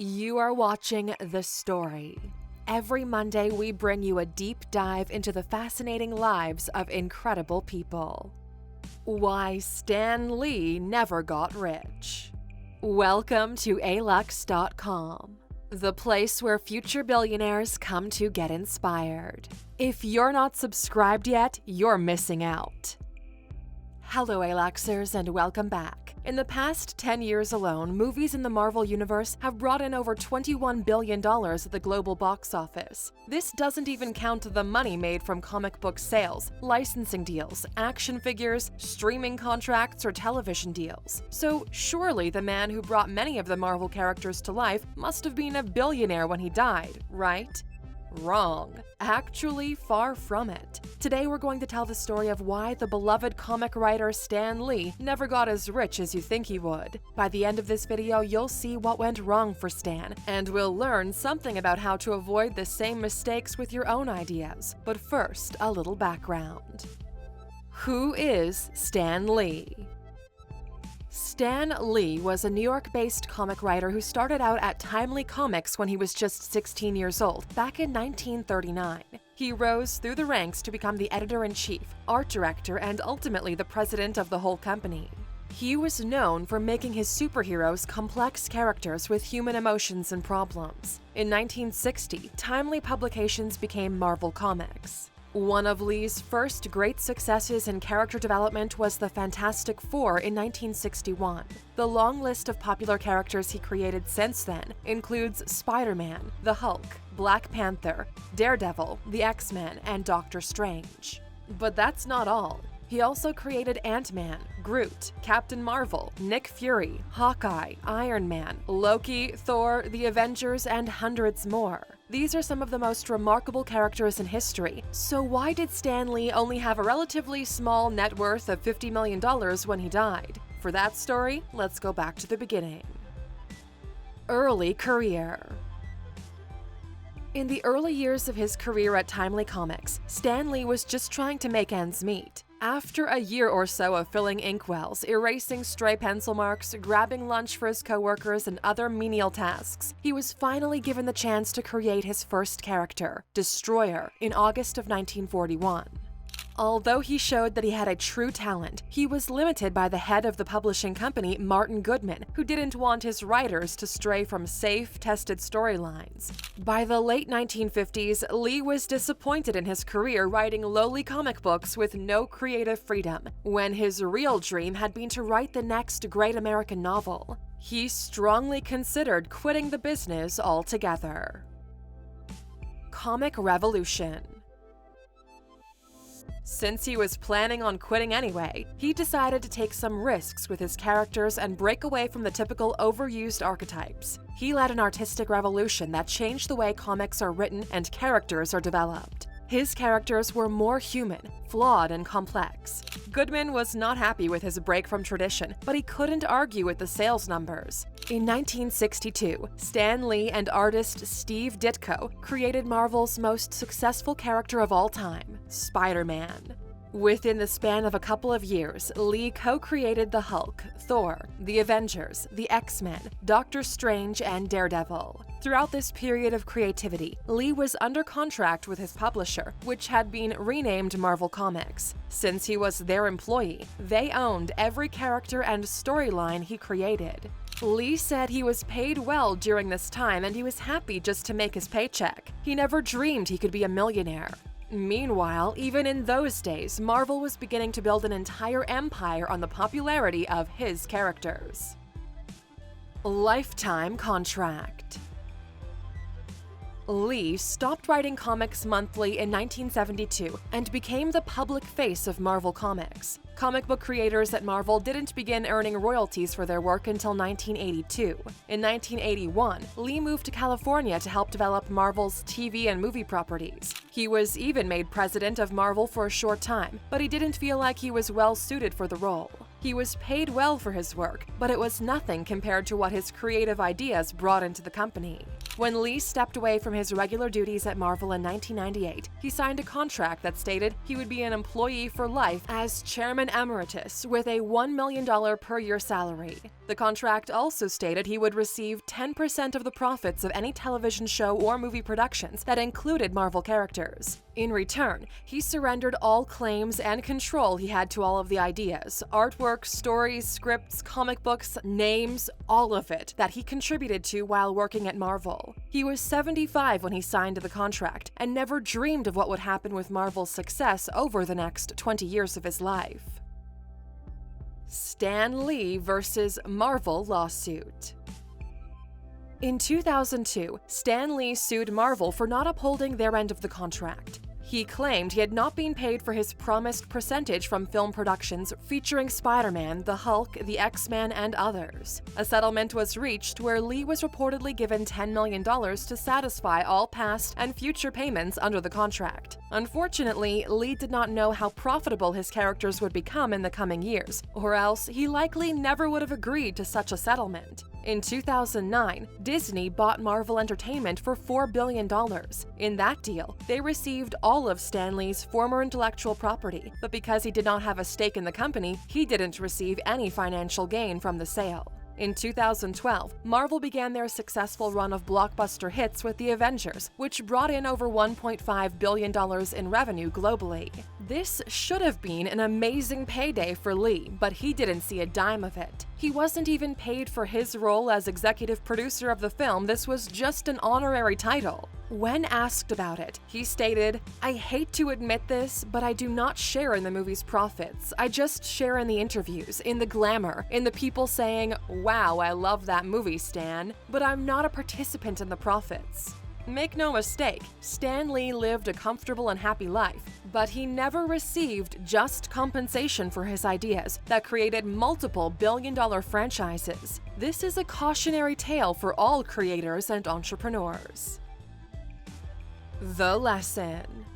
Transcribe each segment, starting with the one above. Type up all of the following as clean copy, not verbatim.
You are watching The Story. Every Monday, we bring you a deep dive into the fascinating lives of incredible people. Why Stan Lee never got rich. Welcome to Alux.com, the place where future billionaires come to get inspired. If you're not subscribed yet, you're missing out. Hello, Aluxers, and welcome back. In the past 10 years alone, movies in the Marvel Universe have brought in over $21 billion at the global box office. This doesn't even count the money made from comic book sales, licensing deals, action figures, streaming contracts, or television deals. So surely the man who brought many of the Marvel characters to life must have been a billionaire when he died, right? Wrong. Actually, far from it. Today we're going to tell the story of why the beloved comic writer Stan Lee never got as rich as you think he would. By the end of this video, you'll see what went wrong for Stan, and we'll learn something about how to avoid the same mistakes with your own ideas. But first, a little background. Who is Stan Lee? Stan Lee was a New York-based comic writer who started out at Timely Comics when he was just 16 years old, back in 1939. He rose through the ranks to become the editor-in-chief, art director, and ultimately the president of the whole company. He was known for making his superheroes complex characters with human emotions and problems. In 1960, Timely Publications became Marvel Comics. One of Lee's first great successes in character development was the Fantastic Four in 1961. The long list of popular characters he created since then includes Spider-Man, the Hulk, Black Panther, Daredevil, the X-Men, and Doctor Strange. But that's not all. He also created Ant-Man, Groot, Captain Marvel, Nick Fury, Hawkeye, Iron Man, Loki, Thor, the Avengers, and hundreds more. These are some of the most remarkable characters in history. So why did Stan Lee only have a relatively small net worth of $50 million when he died? For that story, let's go back to the beginning. Early career. In the early years of his career at Timely Comics, Stan Lee was just trying to make ends meet. After a year or so of filling inkwells, erasing stray pencil marks, grabbing lunch for his coworkers, and other menial tasks, he was finally given the chance to create his first character, Destroyer, in August of 1941. Although he showed that he had a true talent, he was limited by the head of the publishing company, Martin Goodman, who didn't want his writers to stray from safe, tested storylines. By the late 1950s, Lee was disappointed in his career writing lowly comic books with no creative freedom, when his real dream had been to write the next great American novel. He strongly considered quitting the business altogether. Comic Revolution. Since he was planning on quitting anyway, he decided to take some risks with his characters and break away from the typical overused archetypes. He led an artistic revolution that changed the way comics are written and characters are developed. His characters were more human, flawed, and complex. Goodman was not happy with his break from tradition, but he couldn't argue with the sales numbers. In 1962, Stan Lee and artist Steve Ditko created Marvel's most successful character of all time, Spider-Man. Within the span of a couple of years, Lee co-created the Hulk, Thor, the Avengers, the X-Men, Doctor Strange, and Daredevil. Throughout this period of creativity, Lee was under contract with his publisher, which had been renamed Marvel Comics. Since he was their employee, they owned every character and storyline he created. Lee said he was paid well during this time and he was happy just to make his paycheck. He never dreamed he could be a millionaire. Meanwhile, even in those days, Marvel was beginning to build an entire empire on the popularity of his characters. Lifetime contract. Lee stopped writing comics monthly in 1972 and became the public face of Marvel Comics. Comic book creators at Marvel didn't begin earning royalties for their work until 1982. In 1981, Lee moved to California to help develop Marvel's TV and movie properties. He was even made president of Marvel for a short time, but he didn't feel like he was well suited for the role. He was paid well for his work, but it was nothing compared to what his creative ideas brought into the company. When Lee stepped away from his regular duties at Marvel in 1998, he signed a contract that stated he would be an employee for life as Chairman Emeritus with a $1 million per year salary. The contract also stated he would receive 10% of the profits of any television show or movie productions that included Marvel characters. In return, he surrendered all claims and control he had to all of the ideas, artwork, stories, scripts, comic books, names, all of it that he contributed to while working at Marvel. He was 75 when he signed the contract and never dreamed of what would happen with Marvel's success over the next 20 years of his life. Stan Lee versus Marvel lawsuit. In 2002, Stan Lee sued Marvel for not upholding their end of the contract. He claimed he had not been paid for his promised percentage from film productions featuring Spider-Man, the Hulk, the X-Men, and others. A settlement was reached where Lee was reportedly given $10 million to satisfy all past and future payments under the contract. Unfortunately, Lee did not know how profitable his characters would become in the coming years, or else he likely never would have agreed to such a settlement. In 2009, Disney bought Marvel Entertainment for $4 billion. In that deal, they received all of Stan Lee's former intellectual property, but because he did not have a stake in the company, he didn't receive any financial gain from the sale. In 2012, Marvel began their successful run of blockbuster hits with The Avengers, which brought in over $1.5 billion in revenue globally. This should have been an amazing payday for Lee, but he didn't see a dime of it. He wasn't even paid for his role as executive producer of the film. This was just an honorary title. When asked about it, he stated, "I hate to admit this, but I do not share in the movie's profits. I just share in the interviews, in the glamour, in the people saying, 'Wow, I love that movie, Stan,' but I'm not a participant in the profits." Make no mistake, Stan Lee lived a comfortable and happy life, but he never received just compensation for his ideas that created multiple billion-dollar franchises. This is a cautionary tale for all creators and entrepreneurs. The lesson.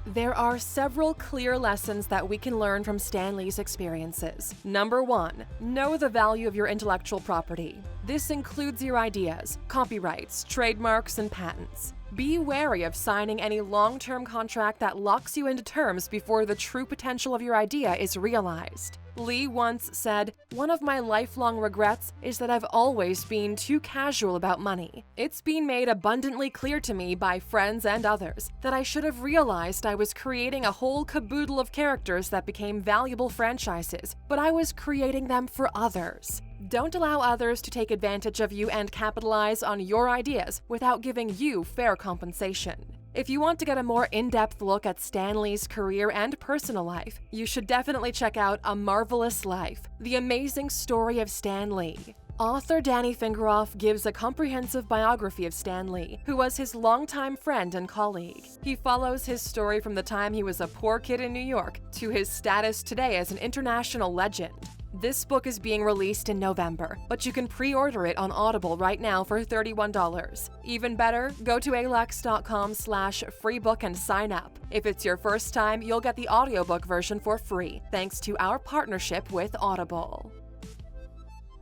There are several clear lessons that we can learn from Stan Lee's experiences. Number 1, know the value of your intellectual property. This includes your ideas, copyrights, trademarks, and patents. Be wary of signing any long-term contract that locks you into terms before the true potential of your idea is realized. Lee once said, "One of my lifelong regrets is that I've always been too casual about money. It's been made abundantly clear to me by friends and others that I should have realized I was creating a whole caboodle of characters that became valuable franchises, but I was creating them for others. Don't allow others to take advantage of you and capitalize on your ideas without giving you fair compensation." If you want to get a more in-depth look at Stan Lee's career and personal life, you should definitely check out A Marvelous Life, The Amazing Story of Stan Lee. Author Danny Fingeroff gives a comprehensive biography of Stan Lee, who was his longtime friend and colleague. He follows his story from the time he was a poor kid in New York to his status today as an international legend. This book is being released in November, but you can pre-order it on Audible right now for $31. Even better, go to Alux.com/freebook and sign up. If it's your first time, you'll get the audiobook version for free, thanks to our partnership with Audible.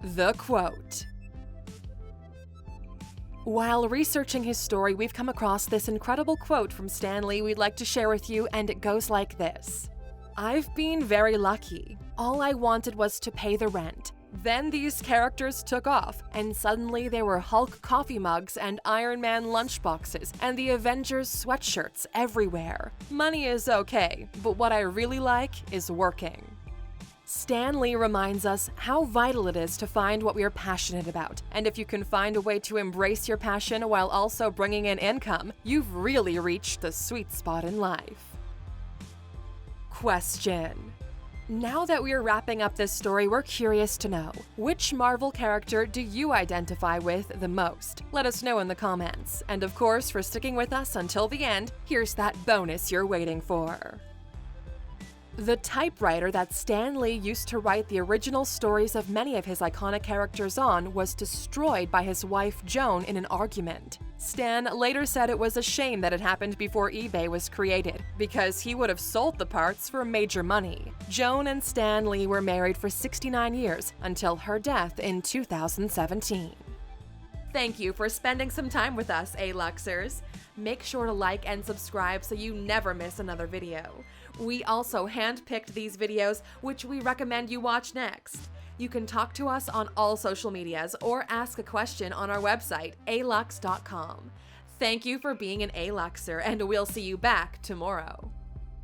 The quote. While researching his story, we've come across this incredible quote from Stan Lee we'd like to share with you, and it goes like this. "I've been very lucky. All I wanted was to pay the rent. Then these characters took off, and suddenly there were Hulk coffee mugs and Iron Man lunchboxes and the Avengers sweatshirts everywhere. Money is okay, but what I really like is working." Stan Lee reminds us how vital it is to find what we are passionate about, and if you can find a way to embrace your passion while also bringing in income, you've really reached the sweet spot in life. Question. Now that we are wrapping up this story, we're curious to know, which Marvel character do you identify with the most? Let us know in the comments. And of course, for sticking with us until the end, here's that bonus you're waiting for. The typewriter that Stan Lee used to write the original stories of many of his iconic characters on was destroyed by his wife Joan in an argument. Stan later said it was a shame that it happened before eBay was created, because he would have sold the parts for major money. Joan and Stan Lee were married for 69 years until her death in 2017. Thank you for spending some time with us, Aluxers. Make sure to like and subscribe so you never miss another video. We also handpicked these videos, which we recommend you watch next. You can talk to us on all social medias or ask a question on our website, Alux.com. Thank you for being an Aluxer, and we'll see you back tomorrow.